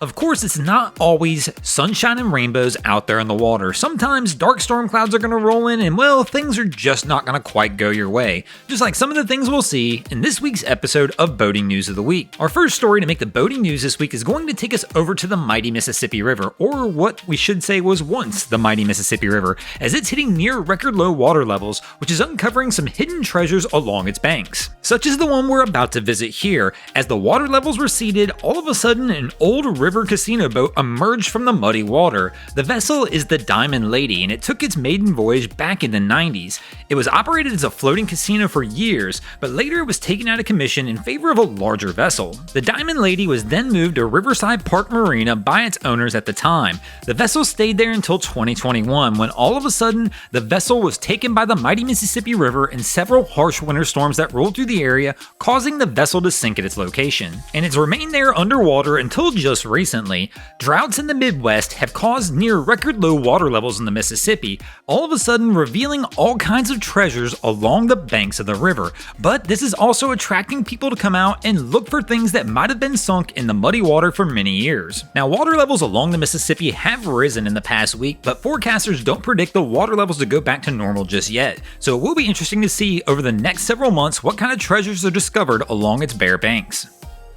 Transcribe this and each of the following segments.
Of course, it's not always sunshine and rainbows out there in the water. Sometimes dark storm clouds are going to roll in and, well, things are just not going to quite go your way. Just like some of the things we'll see in this week's episode of Boating News of the Week. Our first story to make the boating news this week is going to take us over to the mighty Mississippi River, or what we should say was once the mighty Mississippi River, as it's hitting near record low water levels, which is uncovering some hidden treasures along its banks. Such as the one we're about to visit here. As the water levels receded, all of a sudden an old river casino boat emerged from the muddy water. The vessel is the Diamond Lady, and it took its maiden voyage back in the 90s. It was operated as a floating casino for years, but later it was taken out of commission in favor of a larger vessel. The Diamond Lady was then moved to Riverside Park Marina by its owners at the time. The vessel stayed there until 2021, when all of a sudden the vessel was taken by the mighty Mississippi River and several harsh winter storms that rolled through the area, causing the vessel to sink at its location. And it's remained there underwater until just recently. Droughts in the Midwest have caused near record low water levels in the Mississippi, all of a sudden revealing all kinds of treasures along the banks of the river. But this is also attracting people to come out and look for things that might have been sunk in the muddy water for many years. Now, water levels along the Mississippi have risen in the past week, but forecasters don't predict the water levels to go back to normal just yet. So it will be interesting to see over the next several months what kind of treasures are discovered along its bare banks.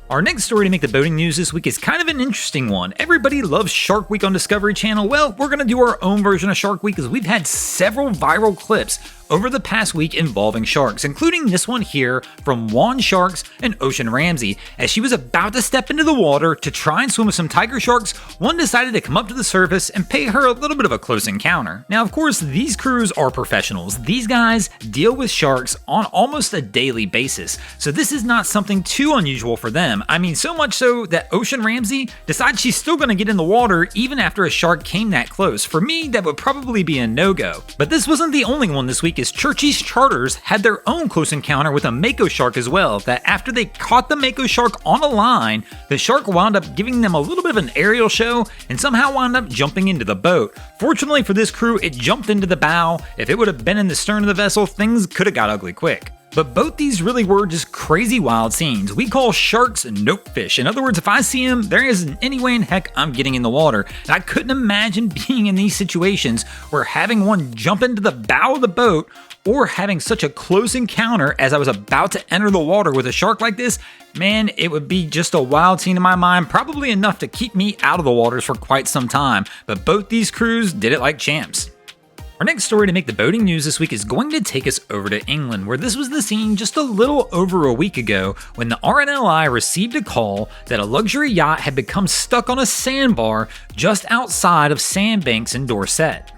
Our next story to make the boating news this week is kind of an interesting one. Everybody loves Shark Week on Discovery Channel. Well, we're going to do our own version of Shark Week as we've had several viral clips over the past week involving sharks, including this one here from Juan Sharks and Ocean Ramsey. As she was about to step into the water to try and swim with some tiger sharks, one decided to come up to the surface and pay her a little bit of a close encounter. Now, of course, these crews are professionals. These guys deal with sharks on almost a daily basis, so this is not something too unusual for them. I mean, so much so that Ocean Ramsey decides she's still going to get in the water even after a shark came that close. For me, that would probably be a no-go. But this wasn't the only one this week, as Churchy's Charters had their own close encounter with a mako shark as well, that after they caught the mako shark on a line, the shark wound up giving them a little bit of an aerial show and somehow wound up jumping into the boat. Fortunately for this crew, it jumped into the bow. If it would have been in the stern of the vessel, things could have got ugly quick. But both these really were just crazy wild scenes. We call sharks nope fish. In other words, if I see them, there isn't any way in heck I'm getting in the water. And I couldn't imagine being in these situations where having one jump into the bow of the boat or having such a close encounter as I was about to enter the water with a shark like this. Man, it would be just a wild scene in my mind, probably enough to keep me out of the waters for quite some time. But both these crews did it like champs. Our next story to make the boating news this week is going to take us over to England, where this was the scene just a little over a week ago when the RNLI received a call that a luxury yacht had become stuck on a sandbar just outside of Sandbanks in Dorset.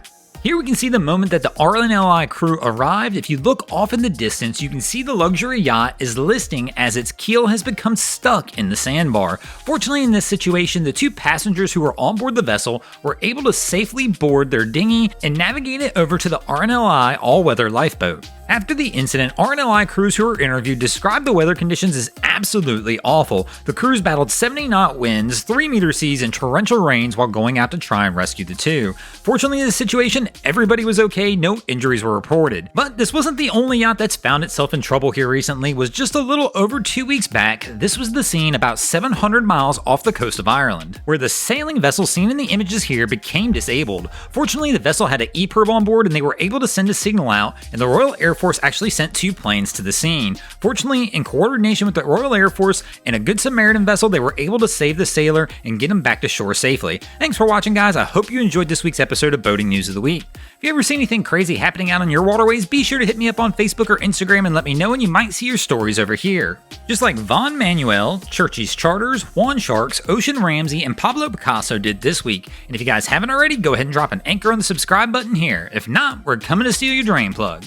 Here we can see the moment that the RNLI crew arrived. If you look off in the distance, you can see the luxury yacht is listing as its keel has become stuck in the sandbar. Fortunately, in this situation, the two passengers who were on board the vessel were able to safely board their dinghy and navigate it over to the RNLI all-weather lifeboat. After the incident, RNLI crews who were interviewed described the weather conditions as absolutely awful. The crews battled 70-knot winds, 3-meter seas, and torrential rains while going out to try and rescue the two. Fortunately, in this situation, everybody was okay, no injuries were reported. But this wasn't the only yacht that's found itself in trouble here recently. Was just a little over 2 weeks back. This was the scene about 700 miles off the coast of Ireland, where the sailing vessel seen in the images here became disabled. Fortunately, the vessel had an EPIRB on board and they were able to send a signal out, and the Royal Air Force actually sent 2 planes to the scene. Fortunately, in coordination with the Royal Air Force and a Good Samaritan vessel, they were able to save the sailor and get him back to shore safely. Thanks for watching, guys. I hope you enjoyed this week's episode of Boating News of the Week. If you ever see anything crazy happening out on your waterways, be sure to hit me up on Facebook or Instagram and let me know, and you might see your stories over here. Just like Von Manuel, Churchy's Charters, Juan Sharks, Ocean Ramsey, and Pablo Picasso did this week. And if you guys haven't already, go ahead and drop an anchor on the subscribe button here. If not, we're coming to steal your drain plug.